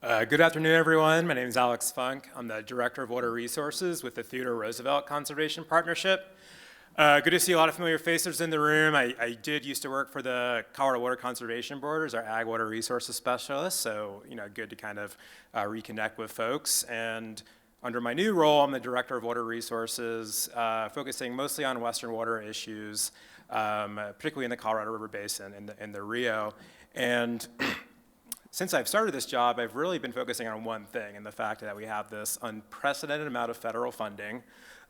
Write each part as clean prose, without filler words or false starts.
Good afternoon, everyone. My name is Alex Funk. I'm the Director of Water Resources with the Theodore Roosevelt Conservation Partnership. Good to see a lot of familiar faces in the room. I did used to work for the Colorado Water Conservation Board as our Ag Water Resources Specialist, so good to kind of reconnect with folks. And under my new role, I'm the Director of Water Resources, focusing mostly on Western water issues, particularly in the Colorado River Basin in the Rio. And since I've started this job, I've really been focusing on one thing, and the fact that we have this unprecedented amount of federal funding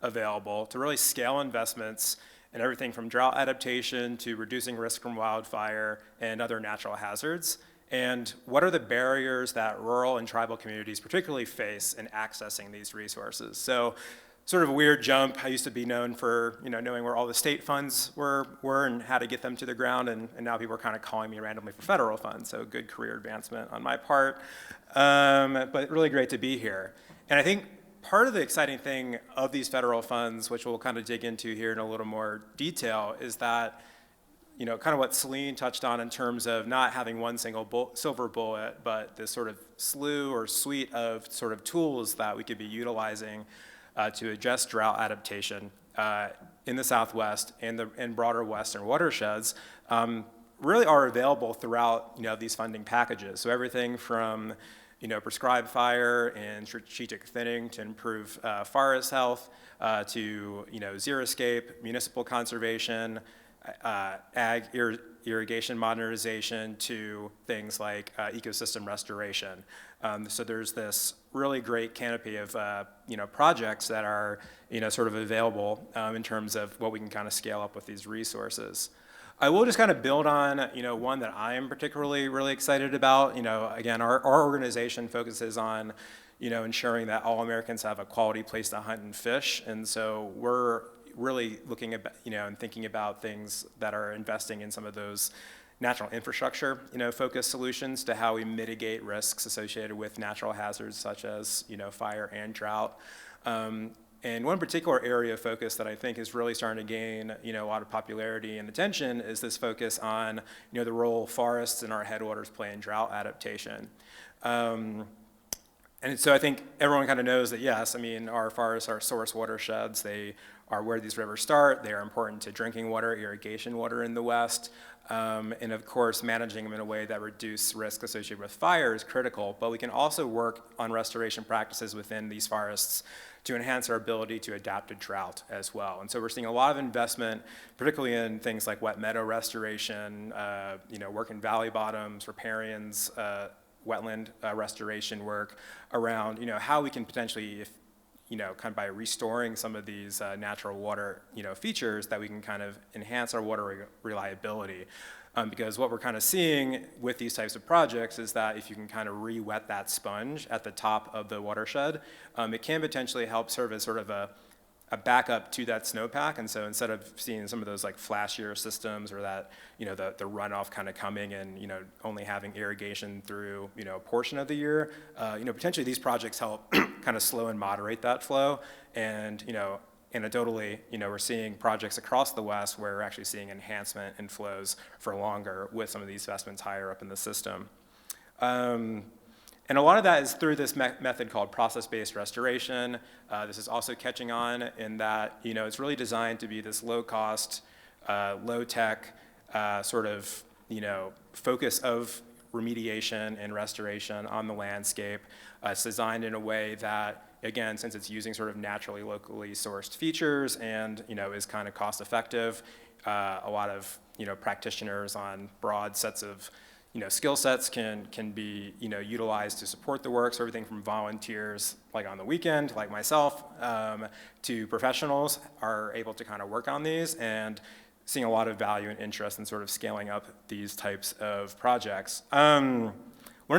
available to really scale investments in everything from drought adaptation to reducing risk from wildfire and other natural hazards. And what are the barriers that rural and tribal communities particularly face in accessing these resources? So, sort of a weird jump. I used to be known for knowing where all the state funds were and how to get them to the ground, and now people are kind of calling me randomly for federal funds, so good career advancement on my part. But really great to be here. And I think part of the exciting thing of these federal funds, which we'll kind of dig into here in a little more detail, is that kind of what Celine touched on in terms of not having one single silver bullet, but this sort of slew or suite of sort of tools that we could be utilizing to address drought adaptation in the Southwest and broader Western watersheds really are available throughout these funding packages. So everything from prescribed fire and strategic thinning to improve forest health to xeriscape, municipal conservation, ag irrigation modernization to things like ecosystem restoration. So there's this really great canopy of projects that are sort of available in terms of what we can kind of scale up with these resources. I will just kind of build on one that I am particularly really excited about. Again, our organization focuses on ensuring that all Americans have a quality place to hunt and fish, and so we're really looking at and thinking about things that are investing in some of those natural infrastructure focused solutions to how we mitigate risks associated with natural hazards such as fire and drought. And one particular area of focus that I think is really starting to gain a lot of popularity and attention is this focus on the role forests and our headwaters play in drought adaptation. And so I think everyone kind of knows that, yes, our forests are source watersheds. They are where these rivers start. They are important to drinking water, irrigation water in the West. And of course, managing them in a way that reduces risk associated with fire is critical, but we can also work on restoration practices within these forests to enhance our ability to adapt to drought as well. And so we're seeing a lot of investment, particularly in things like wet meadow restoration, work in valley bottoms, riparians, wetland restoration work around how we can potentially, kind of by restoring some of these natural water features, that we can kind of enhance our water reliability. Because what we're kind of seeing with these types of projects is that if you can kind of re-wet that sponge at the top of the watershed, it can potentially help serve as sort of a backup to that snowpack. And so instead of seeing some of those like flashier systems or that the runoff kind of coming and only having irrigation through a portion of the year, potentially these projects help kind of slow and moderate that flow. And anecdotally, we're seeing projects across the West where we're actually seeing enhancement in flows for longer with some of these investments higher up in the system. And a lot of that is through this method called process-based restoration. This is also catching on in that it's really designed to be this low-cost, low-tech sort of focus of remediation and restoration on the landscape. It's designed in a way that, again, since it's using sort of naturally, locally sourced features and is kind of cost-effective, a lot of practitioners on broad sets of skill sets can be utilized to support the work. So everything from volunteers like on the weekend, like myself, to professionals are able to kind of work on these, and seeing a lot of value and interest in sort of scaling up these types of projects. One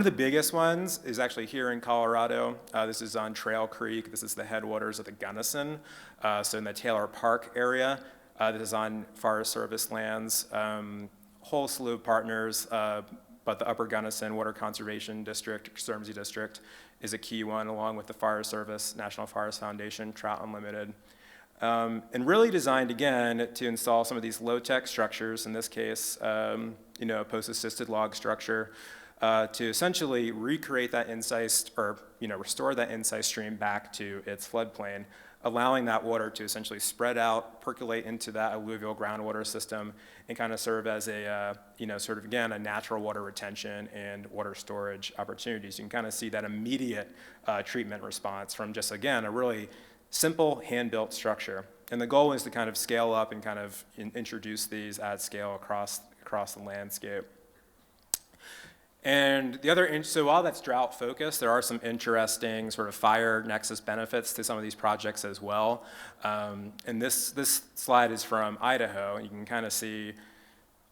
of the biggest ones is actually here in Colorado. This is on Trail Creek. This is the headwaters of the Gunnison, so in the Taylor Park area. This is on Forest Service lands. Whole slew of partners, but the Upper Gunnison Water Conservation District, Sermsey District, is a key one, along with the Forest Service, National Forest Foundation, Trout Unlimited. And really designed, again, to install some of these low-tech structures, in this case, a post-assisted log structure, to essentially recreate that incised, or restore that incised stream back to its floodplain, allowing that water to essentially spread out, percolate into that alluvial groundwater system, and kind of serve as a, sort of, again, a natural water retention and water storage opportunities. You can kind of see that immediate treatment response from just, again, a really simple hand-built structure. And the goal is to kind of scale up and kind of introduce these at scale across the landscape. And the other, so while that's drought focused, there are some interesting sort of fire nexus benefits to some of these projects as well. And this slide is from Idaho. You can kind of see,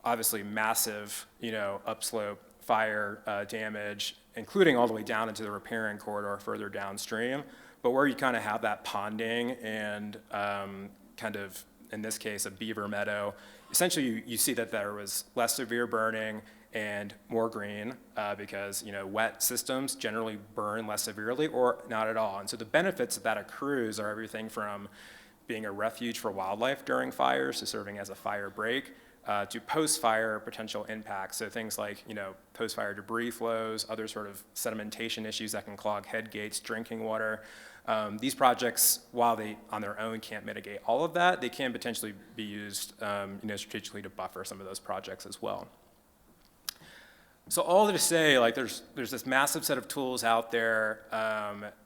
obviously, massive, upslope fire damage, including all the way down into the riparian corridor further downstream. But where you kind of have that ponding and kind of, in this case, a beaver meadow, essentially you see that there was less severe burning and more green because wet systems generally burn less severely or not at all. And so the benefits that accrues are everything from being a refuge for wildlife during fires to serving as a fire break to post-fire potential impacts. So things like post-fire debris flows, other sort of sedimentation issues that can clog head gates, drinking water. These projects, while they on their own can't mitigate all of that, they can potentially be used strategically to buffer some of those projects as well. So all to say, like there's this massive set of tools out there,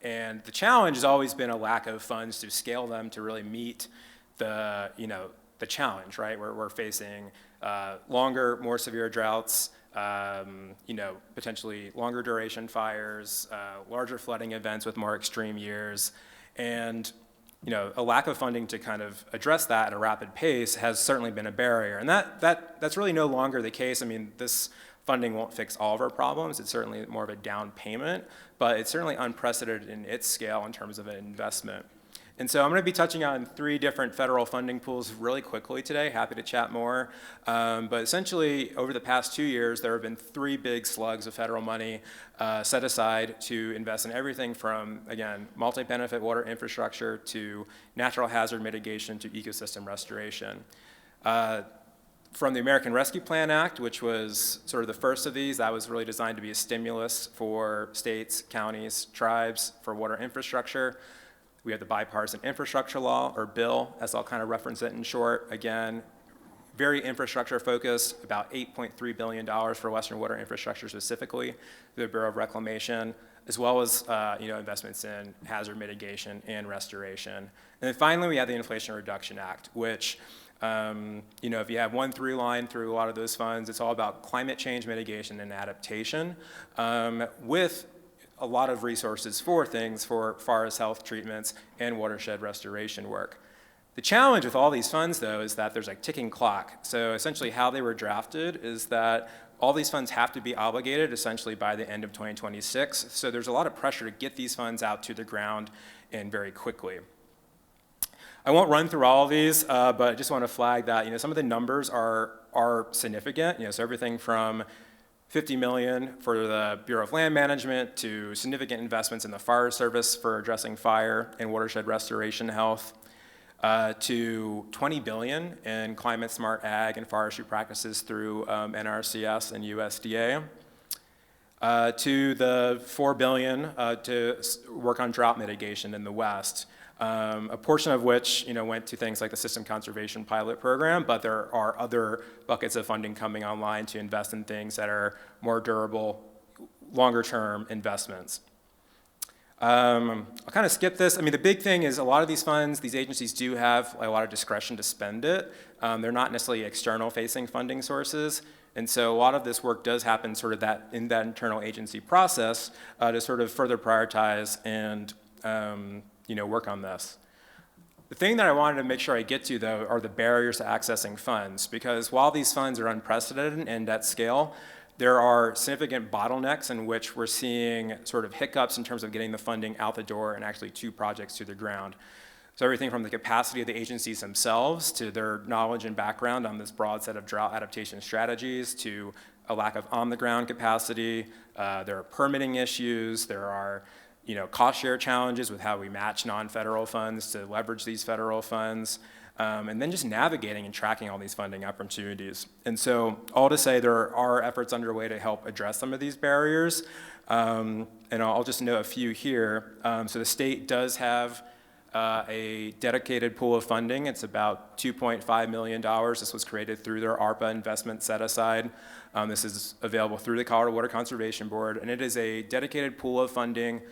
and the challenge has always been a lack of funds to scale them to really meet the challenge, right? We're facing longer, more severe droughts, potentially longer duration fires, larger flooding events with more extreme years, and a lack of funding to kind of address that at a rapid pace has certainly been a barrier, and that's really no longer the case. I mean, this funding won't fix all of our problems. It's certainly more of a down payment, but it's certainly unprecedented in its scale in terms of an investment. And so I'm going to be touching on 3 different federal funding pools really quickly today. Happy to chat more. But essentially, over the past 2 years, there have been 3 big slugs of federal money set aside to invest in everything from, again, multi-benefit water infrastructure to natural hazard mitigation to ecosystem restoration. From the American Rescue Plan Act, which was sort of the first of these, that was really designed to be a stimulus for states, counties, tribes for water infrastructure. We have the bipartisan infrastructure law, or bill, as I'll kind of reference it in short. Again, very infrastructure focused, about $8.3 billion for Western water infrastructure specifically, through the Bureau of Reclamation, as well as investments in hazard mitigation and restoration. And then finally, we have the Inflation Reduction Act, which if you have one through line through a lot of those funds, it's all about climate change mitigation and adaptation, with a lot of resources for things for forest health treatments and watershed restoration work. The challenge with all these funds, though, is that there's a ticking clock. So essentially how they were drafted is that all these funds have to be obligated essentially by the end of 2026. So there's a lot of pressure to get these funds out to the ground and very quickly. I won't run through all of these, but I just want to flag that some of the numbers are significant. So everything from $50 million for the Bureau of Land Management to significant investments in the Fire Service for addressing fire and watershed restoration health, to $20 billion in climate smart ag and forestry practices through NRCS and USDA, to the $4 billion to work on drought mitigation in the West. A portion of which went to things like the System Conservation Pilot Program, but there are other buckets of funding coming online to invest in things that are more durable, longer-term investments. I'll kind of skip this. I mean, the big thing is a lot of these funds, these agencies do have a lot of discretion to spend it. They're not necessarily external-facing funding sources, and so a lot of this work does happen sort of in that internal agency process to sort of further prioritize and work on this. The thing that I wanted to make sure I get to, though, are the barriers to accessing funds, because while these funds are unprecedented and at scale, there are significant bottlenecks in which we're seeing sort of hiccups in terms of getting the funding out the door and actually to projects to the ground. So everything from the capacity of the agencies themselves to their knowledge and background on this broad set of drought adaptation strategies to a lack of on-the-ground capacity. There are permitting issues. There are cost share challenges with how we match non-federal funds to leverage these federal funds. and then just navigating and tracking all these funding opportunities. And so all to say there are efforts underway to help address some of these barriers. And I'll just note a few here. So the state does have a dedicated pool of funding. It's about $2.5 million. This was created through their ARPA investment set aside. This is available through the Colorado Water Conservation Board, and it is a dedicated pool of funding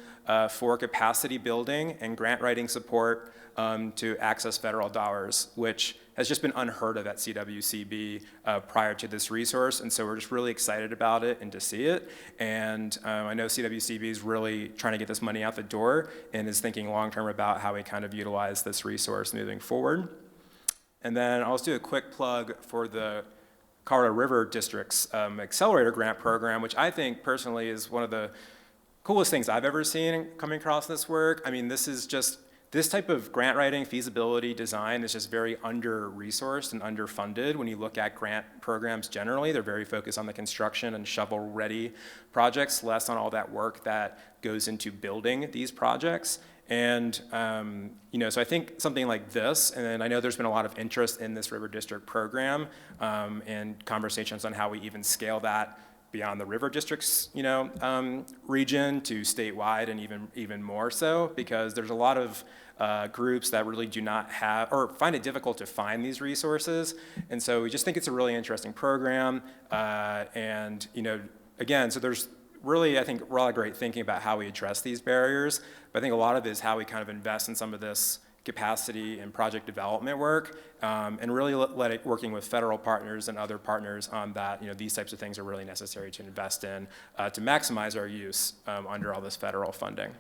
for capacity building and grant writing support to access federal dollars, which has just been unheard of at CWCB prior to this resource, and so we're just really excited about it and to see it. And I know CWCB is really trying to get this money out the door and is thinking long-term about how we kind of utilize this resource moving forward. And then I'll just do a quick plug for the Colorado River District's Accelerator Grant Program, which I think personally is one of the coolest things I've ever seen coming across this work. I mean, this type of grant writing, feasibility, design is just very under-resourced and underfunded. When you look at grant programs generally, they're very focused on the construction and shovel-ready projects, less on all that work that goes into building these projects. And so I think something like this, and I know there's been a lot of interest in this River District program and conversations on how we even scale that beyond the River District's region to statewide and even more so, because there's a lot of groups that really do not have or find it difficult to find these resources. And so we just think it's a really interesting program. Again, so there's really, I think, a lot of great thinking about how we address these barriers, but I think a lot of it is how we kind of invest in some of this capacity and project development work, and really working with federal partners and other partners on that. These types of things are really necessary to invest in to maximize our use under all this federal funding.